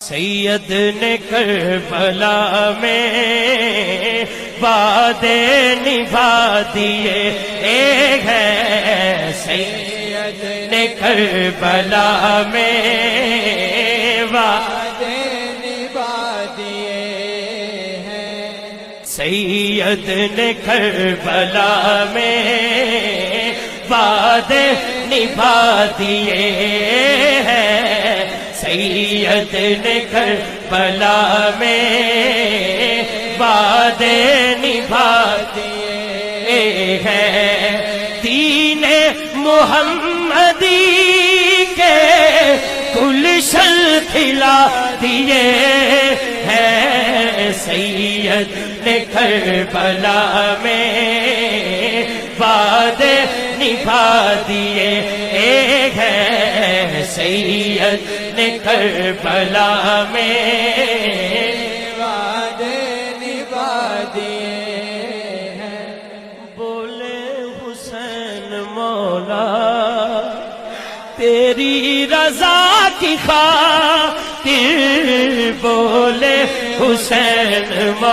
سید نے کربلا میں وعدے نبھا دیے ہیں، سید نے کربلا میں وعدے نبھا دیے ہیں، سید نے کربلا میں وعدے نبھا دیے ہیں، سید نے کربلا میں وعدے نبھا دیے ہیں، دین محمدی کے گلشن کھلا دیے ہیں، سید نے کربلا میں وعدے نبھا دیے ہیں، سید نے کربلا میں وعدے نبھا دیے ہیں، بولے حسین مولا تیری رضا کی خاطر، بولے حسین مولا